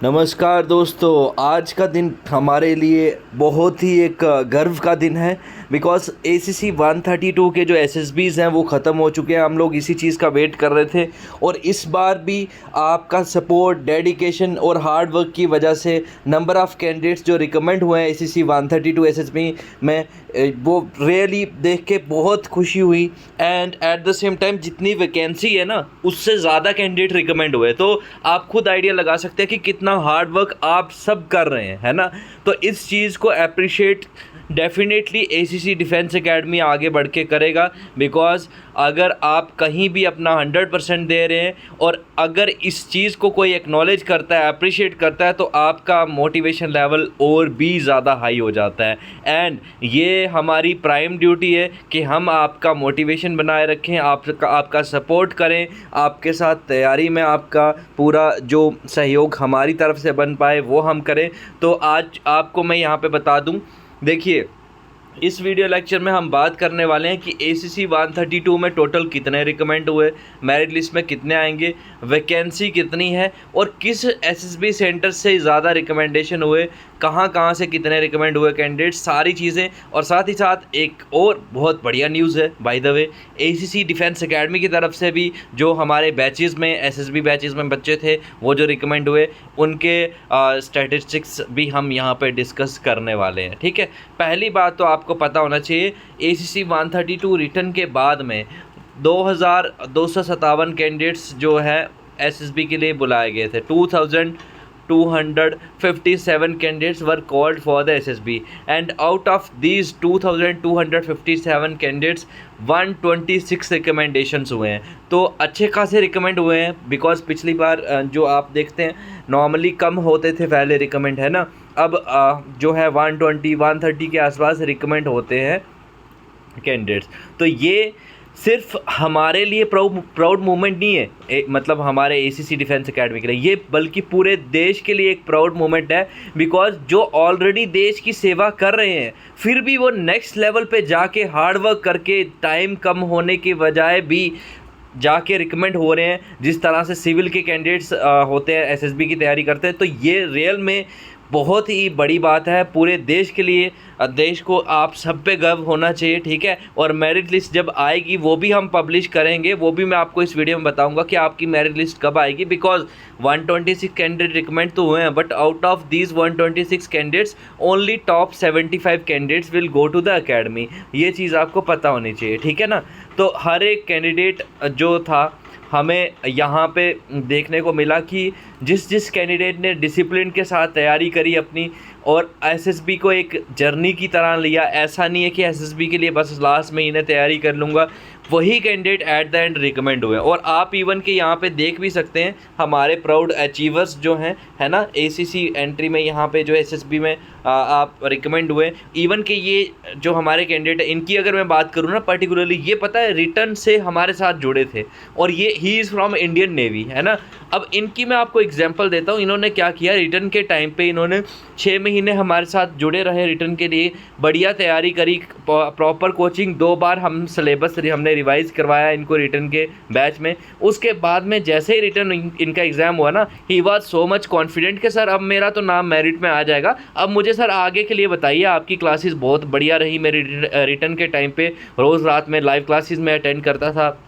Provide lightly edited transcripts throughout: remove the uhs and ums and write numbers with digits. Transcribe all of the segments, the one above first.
नमस्कार दोस्तों, आज का दिन हमारे लिए बहुत ही एक गर्व का दिन है बिकॉज़ एसीसी 132 के जो एसएसबीज़ हैं वो ख़त्म हो चुके हैं। हम लोग इसी चीज़ का वेट कर रहे थे और इस बार भी आपका सपोर्ट, डेडिकेशन और हार्ड वर्क की वजह से नंबर ऑफ़ कैंडिडेट्स जो रिकमेंड हुए हैं एसीसी 132 एसएसबी में वो रियली देख के बहुत खुशी हुई। And at the same time जितनी वैकेंसी है ना उससे ज़्यादा कैंडिडेट रिकमेंड हुए, तो आप खुद आइडिया लगा सकते हैं कि कितना हार्ड वर्क आप सब कर रहे हैं, है ना। तो इस चीज़ को appreciate definitely ACC defence academy आगे बढ़ के करेगा बिकॉज़ अगर आप कहीं भी अपना 100% दे रहे हैं और अगर इस चीज़ को कोई एक्नॉलेज करता है, अप्रिशिएट करता है, तो आपका मोटिवेशन लेवल और भी ज़्यादा हाई हो जाता है। एंड ये हमारी प्राइम ड्यूटी है कि हम आपका मोटिवेशन बनाए रखें, आपका सपोर्ट करें, आपके साथ तैयारी में आपका पूरा जो सहयोग हमारी तरफ से बन पाए वो हम करें। तो आज आपको मैं यहाँ पे बता दूँ, देखिए इस वीडियो लेक्चर में हम बात करने वाले हैं कि एसीसी 132 में टोटल कितने रिकमेंड हुए, मेरिट लिस्ट में कितने आएंगे, वैकेंसी कितनी है और किस एसएसबी सेंटर से ज़्यादा रिकमेंडेशन हुए, कहाँ कहाँ से कितने रिकमेंड हुए कैंडिडेट, सारी चीज़ें। और साथ ही साथ एक और बहुत बढ़िया न्यूज़ है by the way, ACC defence academy की तरफ से भी जो हमारे बैचेज़ में एसएसबी बैचेज़ में बच्चे थे वो जो रिकमेंड हुए उनके स्टैटिस्टिक्स भी हम यहाँ पे डिस्कस करने वाले हैं। ठीक है, पहली बात तो आपको पता होना चाहिए एसीसी 132 रिटर्न के बाद में 2257 कैंडिडेट्स जो है एसएसबी के लिए बुलाए गए थे। 2257 candidates were called for the SSB and out of these 2257 candidates 126 recommendations हुए हैं। तो अच्छे खासे रिकमेंड हुए हैं बिकॉज पिछली बार जो आप देखते हैं नॉर्मली कम होते थे पहले रिकमेंड, है ना। अब जो है 120 130 के आसपास रिकमेंड होते हैं कैंडिडेट्स। तो ये सिर्फ हमारे लिए प्राउड मोमेंट नहीं है, मतलब हमारे एसीसी डिफेंस एकेडमी के लिए ये, बल्कि पूरे देश के लिए एक प्राउड मोमेंट है बिकॉज जो ऑलरेडी देश की सेवा कर रहे हैं फिर भी वो नेक्स्ट लेवल पे जाके हार्ड वर्क करके टाइम कम होने के बजाय भी जाके रिकमेंड हो रहे हैं। जिस तरह से सिविल के कैंडिडेट्स होते हैं एसएसबी की तैयारी करते हैं, तो ये रियल में बहुत ही बड़ी बात है पूरे देश के लिए। देश को आप सब पे गर्व होना चाहिए, ठीक है। और मेरिट लिस्ट जब आएगी वो भी हम पब्लिश करेंगे, वो भी मैं आपको इस वीडियो में बताऊंगा कि आपकी मेरिट लिस्ट कब आएगी बिकॉज 126 कैंडिडेट रिकमेंड तो हुए हैं but out of these 126 candidates only top 75 candidates will go to the academy. ये चीज़ आपको पता होनी चाहिए, ठीक है ना। तो हर एक कैंडिडेट जो था हमें यहाँ पे देखने को मिला कि जिस कैंडिडेट ने डिसिप्लिन के साथ तैयारी करी अपनी और एसएसबी को एक जर्नी की तरह लिया, ऐसा नहीं है कि एसएसबी के लिए बस लास्ट में इन्हें तैयारी कर लूँगा, वही candidate at the end recommend हुए। और आप इवन के यहाँ पे देख भी सकते हैं हमारे प्राउड अचीवर्स जो हैं, है ना, एसीसी एंट्री में यहाँ पे जो एसएसबी में आप रिकमेंड हुए। इवन के ये जो हमारे कैंडिडेट है इनकी अगर मैं बात करूँ ना पर्टिकुलरली, ये पता है रिटर्न से हमारे साथ जुड़े थे और ये he is from Indian navy, है ना। अब इनकी मैं आपको एग्जांपल देता हूँ, इन्होंने क्या किया रिटर्न के टाइम पे, इन्होंने 6 महीने हमारे साथ जुड़े रहे रिटर्न के लिए, बढ़िया तैयारी करी, प्रॉपर कोचिंग, 2 बार हम सिलेबस हमने रिवाइज़ करवाया इनको रिटर्न के बैच में। उसके बाद में जैसे ही रिटर्न इनका एग्ज़ाम हुआ ना, he was so much confident कि सर अब मेरा तो नाम मेरिट में आ जाएगा, अब मुझे सर आगे के लिए बताइए। आपकी क्लासेस बहुत बढ़िया रही मेरी रिटर्न के टाइम पे, रोज़ रात में लाइव क्लासेस में अटेंड करता था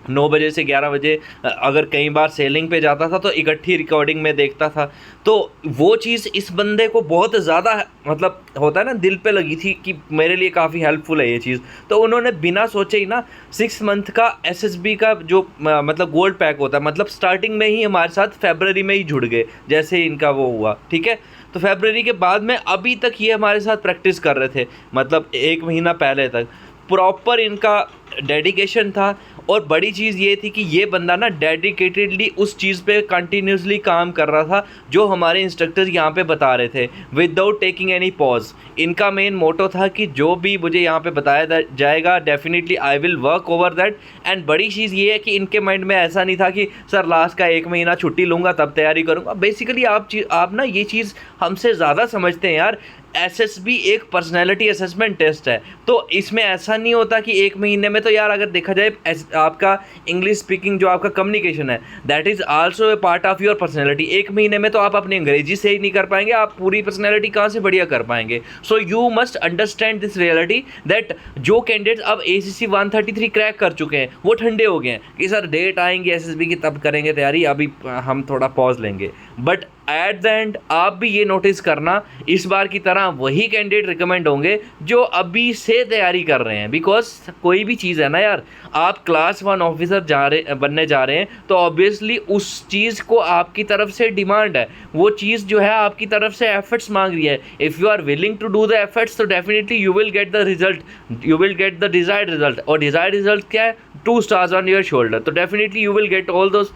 9 बजे से 11 बजे, अगर कई बार सेलिंग पे जाता था तो इकट्ठी रिकॉर्डिंग में देखता था। तो वो चीज़ इस बंदे को बहुत ज़्यादा मतलब होता है ना दिल पे लगी थी कि मेरे लिए काफ़ी हेल्पफुल है ये चीज़। तो उन्होंने बिना सोचे ही ना 6 मंथ का एसएसबी का जो मतलब गोल्ड पैक होता है, मतलब स्टार्टिंग में ही हमारे साथ फरवरी में ही जुड़ गए जैसे इनका वो हुआ, ठीक है। तो फरवरी के बाद में अभी तक ये हमारे साथ प्रैक्टिस कर रहे थे, मतलब 1 महीना पहले तक प्रॉपर इनका डेडिकेशन था। और बड़ी चीज़ ये थी कि ये बंदा ना डेडिकेटेडली उस चीज़ पे कंटिन्यूसली काम कर रहा था जो हमारे इंस्ट्रक्टर्स यहाँ पे बता रहे थे विदाउट टेकिंग एनी पॉज। इनका मेन मोटो था कि जो भी मुझे यहाँ पे बताया जाएगा definitely I will work over that. And बड़ी चीज़ ये है कि इनके माइंड में ऐसा नहीं था कि सर लास्ट का 1 महीना छुट्टी लूँगा तब तैयारी करूँगा। बेसिकली आप ना ये चीज़ हमसे ज़्यादा समझते हैं यार। एसएसबी एक पर्सनैलिटी असेसमेंट टेस्ट है, तो इसमें ऐसा नहीं होता कि 1 महीने में में तो यार अगर देखा जाए आपका इंग्लिश स्पीकिंग जो आपका कम्युनिकेशन है that is also a part of your personality. 1 महीने में तो आप अपनी अंग्रेजी से ही नहीं कर पाएंगे, आप पूरी पर्सनैलिटी कहाँ से बढ़िया कर पाएंगे। So you must understand this reality that जो कैंडिडेट्स अब ACC 133 क्रैक कर चुके हैं वो ठंडे हो गए हैं कि सर डेट आएंगी SSB की तब करेंगे तैयारी, अभी हम थोड़ा पॉज लेंगे। बट एट द एंड आप भी ये नोटिस करना इस बार की तरह वही कैंडिडेट रिकमेंड होंगे जो अभी से तैयारी कर रहे हैं। बिकॉज कोई भी चीज़ है ना यार, आप क्लास 1 ऑफिसर बनने जा रहे हैं तो ऑब्वियसली उस चीज़ को आपकी तरफ से डिमांड है, वो चीज़ जो है आपकी तरफ से एफर्ट्स मांग रही है। If you are willing to do the efforts तो definitely you will get the result, you will get the desired result. और डिजायर्ड रिजल्ट क्या है? 2 stars ऑन योर शोल्डर। तो definitely you will get all those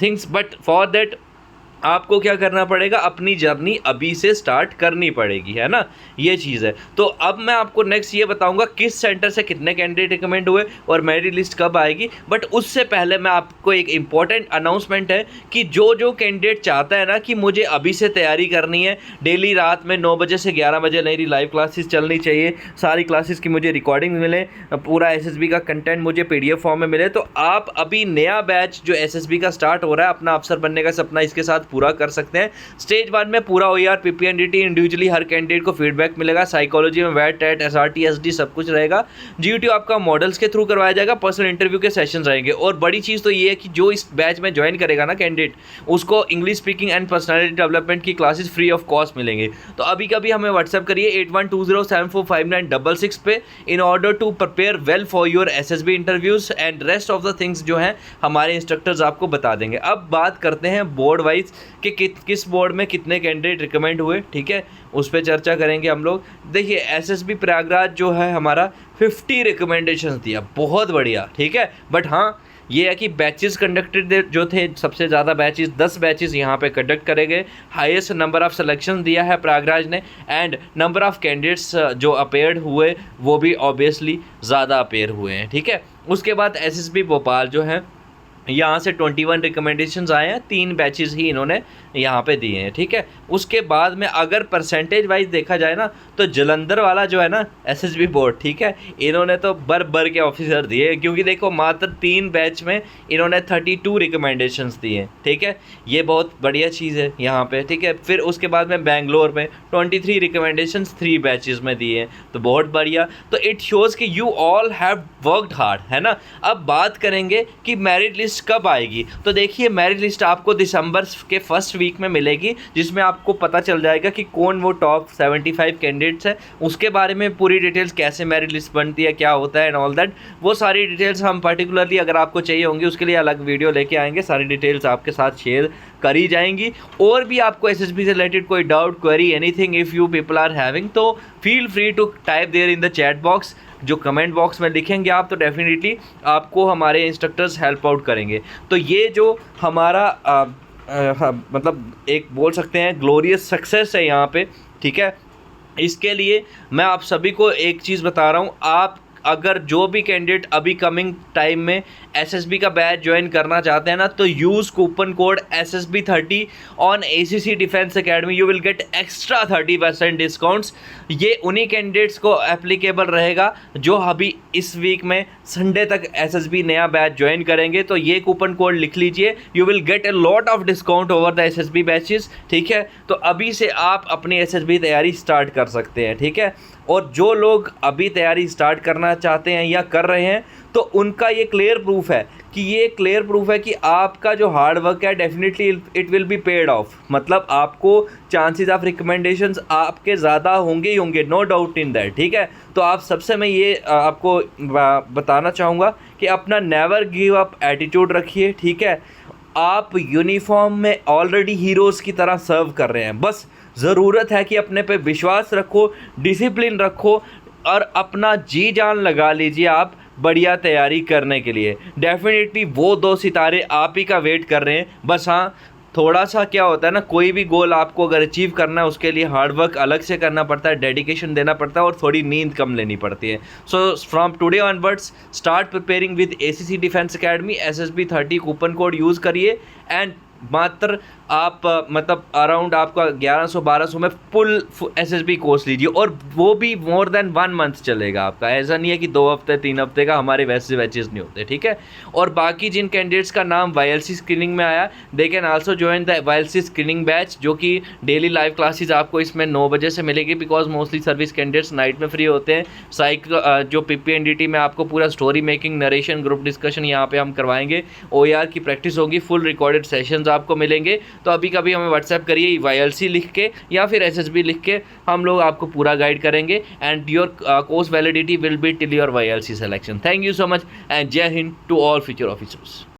things, but for that आपको क्या करना पड़ेगा, अपनी जर्नी अभी से स्टार्ट करनी पड़ेगी, है ना, ये चीज़ है। तो अब मैं आपको नेक्स्ट ये बताऊंगा किस सेंटर से कितने कैंडिडेट रिकमेंड हुए और मेरिट लिस्ट कब आएगी। बट उससे पहले मैं आपको एक इम्पॉर्टेंट अनाउंसमेंट है कि जो जो कैंडिडेट चाहता है ना कि मुझे अभी से तैयारी करनी है, डेली रात में 9 बजे से 11 बजे मेरी लाइव क्लासेस चलनी चाहिए, सारी क्लासेस की मुझे रिकॉर्डिंग मिले, पूरा SSB का कंटेंट मुझे PDF फॉर्म में मिले, तो आप अभी नया बैच जो SSB का स्टार्ट हो रहा है, अपना अफसर बनने का सपना इसके साथ पूरा कर सकते हैं। स्टेज 1 में पूरा OER PPNDT इंडिविजुअली हर कैंडिडेट को फीडबैक मिलेगा, साइकोलॉजी में वैट टेट SRT SD सब कुछ रहेगा। GUT आपका मॉडल्स के थ्रू करवाया जाएगा, पर्सनल इंटरव्यू के सेशन रहेंगे। और बड़ी चीज़ तो ये है कि जो इस बैच में ज्वाइन करेगा ना कैंडिडेट, उसको English speaking and personality development की क्लासेस फ्री ऑफ कॉस्ट मिलेंगे। तो अभी कभी हमें व्हाट्सएप करिए 8120745966 पे in order to prepare well for your SSB interviews and rest of the things जो हैं हमारे इंस्ट्रक्टर्स आपको बता देंगे। अब बात करते हैं बोर्ड वाइज कि किस बोर्ड में कितने कैंडिडेट रिकमेंड हुए, ठीक है, उस पर चर्चा करेंगे हम लोग। देखिए SSB प्रयागराज जो है हमारा 50 रिकमेंडेशंस दिया, बहुत बढ़िया, ठीक है। बट हाँ ये है कि बैचेस कंडक्टेड जो थे, सबसे ज़्यादा बैचेस 10 बैचेस यहाँ पे कंडक्ट करे गए। हाईएस्ट नंबर ऑफ़ सिलेक्शन दिया है प्रयागराज ने एंड नंबर ऑफ़ कैंडिडेट्स जो अपेयर्ड हुए वो भी ऑब्वियसली ज़्यादा अपेयर हुए हैं, ठीक है। उसके बाद SSB भोपाल जो है यहाँ से 21 रिकमेंडेशंस आए हैं, 3 बैचेस ही इन्होंने यहाँ पे दिए हैं, ठीक है। उसके बाद में अगर परसेंटेज वाइज देखा जाए ना तो जलंधर वाला जो है ना SSB बोर्ड, ठीक है, इन्होंने तो भर के ऑफिसर दिए, क्योंकि देखो मात्र 3 बैच में इन्होंने 32 रिकमेंडेशंस दिए, ठीक है, ये बहुत बढ़िया चीज़ है यहाँ पे, ठीक है। फिर उसके बाद में बेंगलोर में 23 रिकमेंडेशंस 3 बैचेस में दिए हैं, तो बहुत बढ़िया। तो इट शोज़ कि you all have worked hard, है ना। अब बात करेंगे कि मेरिट लिस्ट कब आएगी। तो देखिए मेरिट लिस्ट आपको दिसंबर के फर्स्ट वीक में मिलेगी, जिसमें आपको पता चल जाएगा कि कौन वो टॉप 75 कैंडिडेट्स हैं, उसके बारे में पूरी डिटेल्स, कैसे मेरिट लिस्ट बनती है, क्या होता है एंड ऑल दैट, वो सारी डिटेल्स हम पर्टिकुलरली अगर आपको चाहिए होंगी उसके लिए अलग वीडियो लेके आएंगे, सारी डिटेल्स आपके साथ शेयर करी जाएंगी। और भी आपको SSB से रिलेटेड कोई doubt, query, anything if you people are having, तो feel free to type there in the chat box. जो कमेंट बॉक्स में लिखेंगे आप तो डेफिनेटली आपको हमारे इंस्ट्रक्टर्स हेल्प आउट करेंगे। तो ये जो हमारा मतलब एक बोल सकते हैं ग्लोरियस सक्सेस है यहाँ पे, ठीक है। इसके लिए मैं आप सभी को एक चीज़ बता रहा हूँ, आप अगर जो भी कैंडिडेट अभी कमिंग टाइम में SSB का बैच ज्वाइन करना चाहते हैं ना, तो use coupon code SSB30 on ACC defence academy, you will get extra 30% discounts. ये उन्हीं कैंडिडेट्स को एप्लीकेबल रहेगा जो अभी इस वीक में संडे तक SSB नया बैच ज्वाइन करेंगे। तो ये कूपन कोड लिख लीजिए, you will gate a lot of discount over the SSB batches, ठीक है। तो अभी से आप अपनी SSB तैयारी स्टार्ट कर सकते हैं, ठीक है। और जो लोग अभी तैयारी स्टार्ट करना चाहते हैं या कर रहे हैं, तो उनका ये क्लियर प्रूफ है कि आपका जो हार्ड वर्क है definitely it will be paid of. मतलब आपको चांसेस ऑफ रिकमेंडेशंस आपके ज़्यादा होंगे ही होंगे, नो डाउट इन दैट, ठीक है। तो आप सबसे मैं ये आपको बताना चाहूँगा कि अपना नेवर गिव अप एटीट्यूड रखिए, ठीक है। आप यूनिफॉर्म में ऑलरेडी हीरोज़ की तरह सर्व कर रहे हैं, बस ज़रूरत है कि अपने पे विश्वास रखो, डिसिप्लिन रखो और अपना जी जान लगा लीजिए आप बढ़िया तैयारी करने के लिए। डेफिनेटली वो 2 सितारे आप ही का वेट कर रहे हैं। बस हाँ, थोड़ा सा क्या होता है ना, कोई भी गोल आपको अगर अचीव करना है उसके लिए हार्ड वर्क अलग से करना पड़ता है, डेडिकेशन देना पड़ता है और थोड़ी नींद कम लेनी पड़ती है। So from today onwards start preparing with ACC defence academy. SSB30 coupon code use करिए एंड मात्र आप मतलब अराउंड आपका 1100-1200 में फुल एसएसबी कोर्स लीजिए, और वो भी मोर देन 1 मंथ चलेगा आपका। ऐसा नहीं है कि 2 हफ्ते 3 हफ्ते का, हमारे वैसे बैचेस नहीं होते, ठीक है। और बाकी जिन कैंडिडेट्स का नाम वाईएलसी स्क्रीनिंग में आया, they can also join the YLC screening batch, जो कि डेली लाइव क्लासेस आपको इसमें 9 बजे से मिलेगी, because mostly service candidates night में फ्री होते हैं। जो पीपीएनडीटी में आपको पूरा story making, narration, group discussion यहाँ पे हम करवाएंगे, ओएआर की प्रैक्टिस होगी, फुल रिकॉर्डेड सेशंस आपको मिलेंगे। तो अभी कभी हमें व्हाट्सएप करिए वाईएलसी लिख के या फिर एसएसबी लिख के, हम लोग आपको पूरा गाइड करेंगे। And your course validity will be till your YLC selection. Thank you so much and Jai Hind to all future officers.